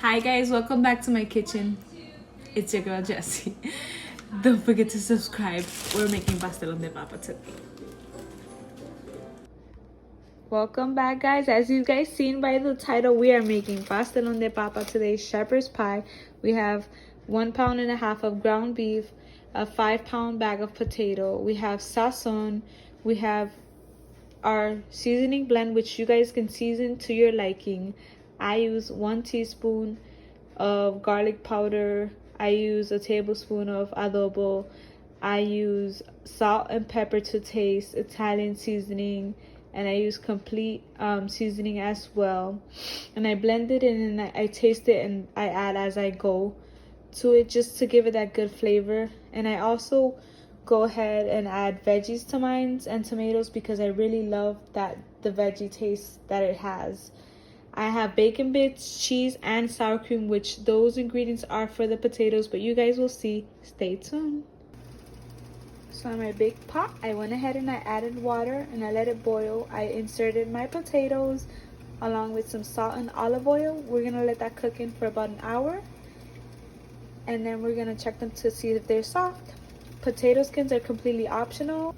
Hi guys, welcome back to my kitchen. It's your girl Jessie. Don't forget to subscribe. We're making pastelon de papa today. Welcome back guys. As you guys seen by the title, we are making pastelon de papa today, shepherd's pie. We have 1.5 pounds of ground beef, a 5-pound bag of potato. We have sazón. We have our seasoning blend, which you guys can season to your liking. I use 1 teaspoon of garlic powder. I use a tablespoon of adobo. I use salt and pepper to taste, Italian seasoning, and I use complete seasoning as well. And I blend it in and I taste it and I add as I go to it just to give it that good flavor. And I also go ahead and add veggies to mine and tomatoes because I really love the veggie taste that it has. I have bacon bits, cheese, and sour cream, which those ingredients are for the potatoes, but you guys will see. Stay tuned. So in my big pot, I went ahead and I added water and I let it boil. I inserted my potatoes along with some salt and olive oil. We're gonna let that cook in for about an hour, and then we're gonna check them to see if they're soft. Potato skins are completely optional.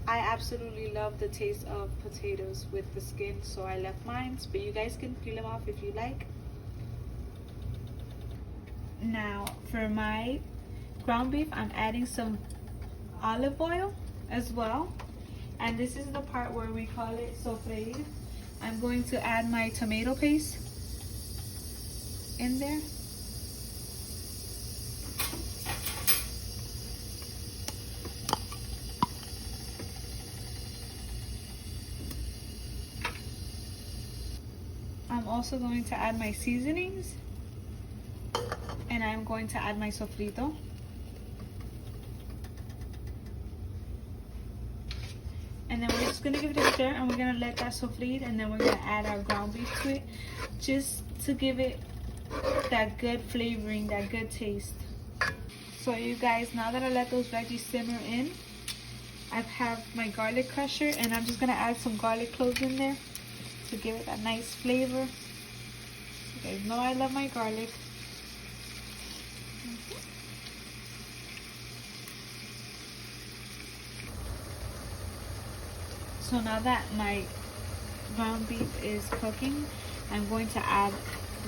I absolutely love the taste of potatoes with the skin, so I left mine, but you guys can peel them off if you like. Now for my ground beef, I'm adding some olive oil as well, and this is the part where we call it sofrito. I'm going to add my tomato paste in there. I'm also going to add my seasonings, and I'm going to add my sofrito. And then we're just gonna give it a stir, and we're gonna let that sofrito, and then we're gonna add our ground beef to it, just to give it that good flavoring, that good taste. So you guys, now that I let those veggies simmer in, I have my garlic crusher, and I'm just gonna add some garlic cloves in there to give it that nice flavor. You guys know I love my garlic. So now that my ground beef is cooking, I'm going to add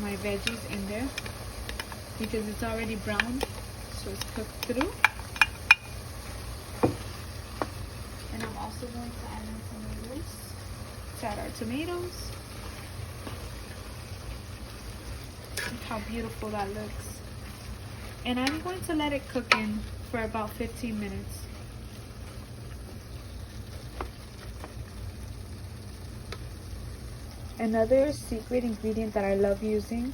my veggies in there because it's already browned, so it's cooked through. And I'm also going to add my tomatoes. Let's add our tomatoes. Look how beautiful that looks. And I'm going to let it cook in for about 15 minutes. Another secret ingredient that I love using,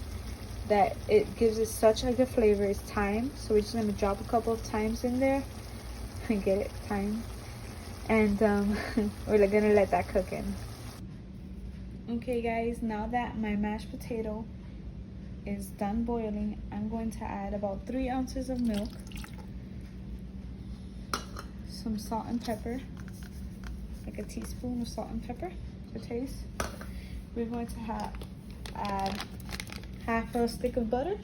that it gives it such a good flavor, is thyme. So we're just going to drop a couple of thymes in there and get it, thyme. And we're going to let that cook in. Okay guys, now that my mashed potato is done boiling, I'm going to add about 3 ounces of milk, some salt and pepper, like a teaspoon of salt and pepper for taste. We're going to add half a stick of butter,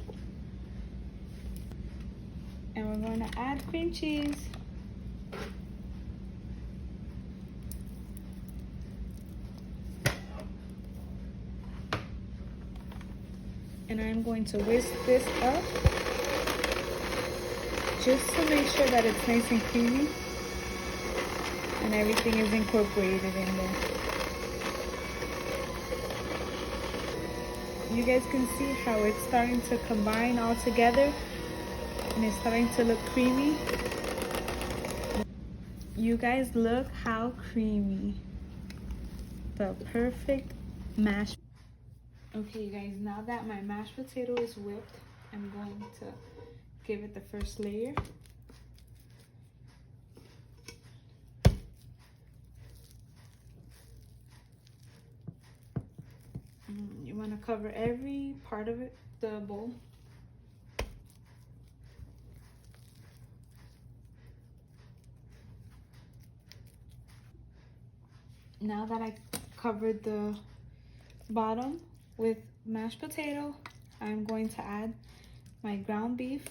and we're going to add cream cheese. And I'm going to whisk this up just to make sure that it's nice and creamy and everything is incorporated in there. You guys can see how it's starting to combine all together and it's starting to look creamy. You guys, look how creamy. The perfect mashed. Okay you guys, now that my mashed potato is whipped, I'm going to give it the first layer. You want to cover every part of it, the bowl. Now that I covered the bottom with mashed potato, I'm going to add my ground beef.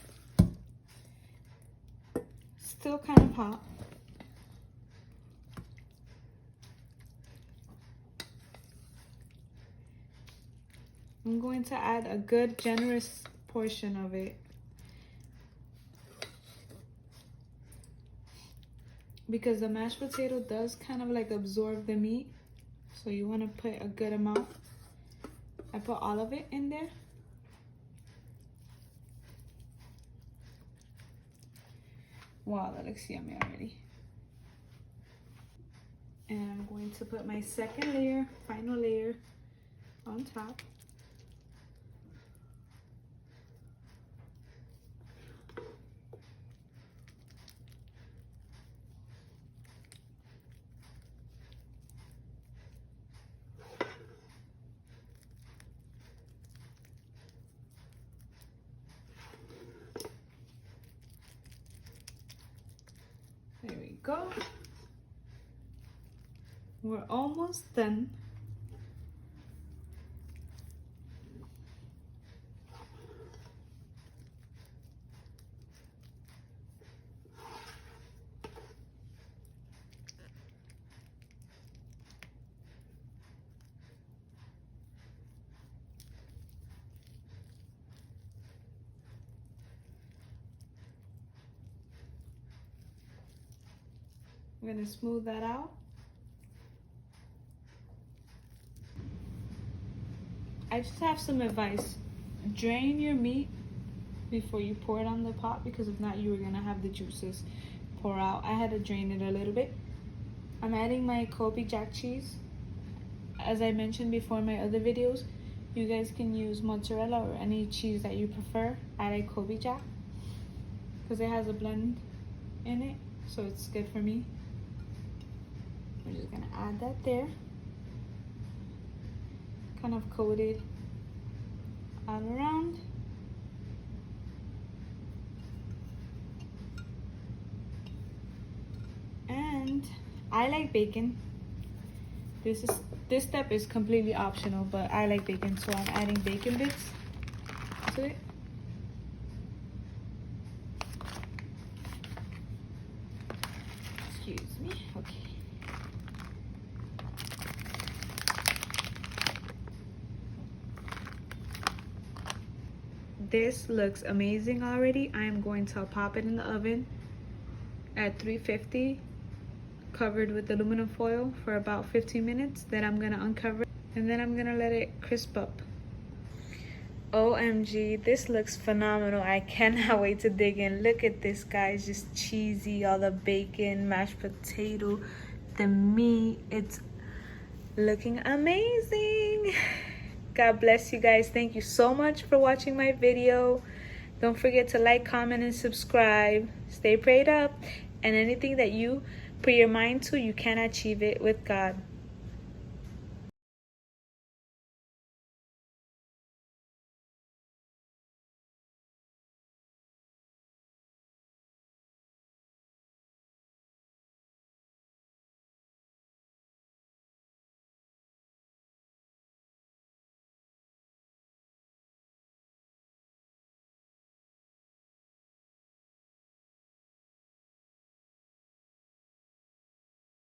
Still kind of hot. I'm going to add a good generous portion of it. Because the mashed potato does kind of like absorb the meat. So you want to put a good amount. I put all of it in there. Wow, that looks yummy already. And I'm going to put my second layer, final layer, on top. There we go. We're almost done. I'm gonna smooth that out. I just have some advice. Drain your meat before you pour it on the pot, because if not, you are gonna have the juices pour out. I had to drain it a little bit. I'm adding my Kobe Jack cheese. As I mentioned before in my other videos, you guys can use mozzarella or any cheese that you prefer. I like Kobe Jack because it has a blend in it, so it's good for me. We're just gonna add that there. Kind of coat it all around. And I like bacon. This step is completely optional, but I like bacon, so I'm adding bacon bits to it. Excuse me. Okay. This looks amazing already. I am going to pop it in the oven at 350, covered with aluminum foil for about 15 minutes. Then I'm gonna uncover it, and then I'm gonna let it crisp up. OMG, this looks phenomenal. I cannot wait to dig in. Look at this, guys, just cheesy, all the bacon, mashed potato, the meat. It's looking amazing. God bless you guys. Thank you so much for watching my video. Don't forget to like, comment, and subscribe. Stay prayed up, and anything that you put your mind to, you can achieve it with God.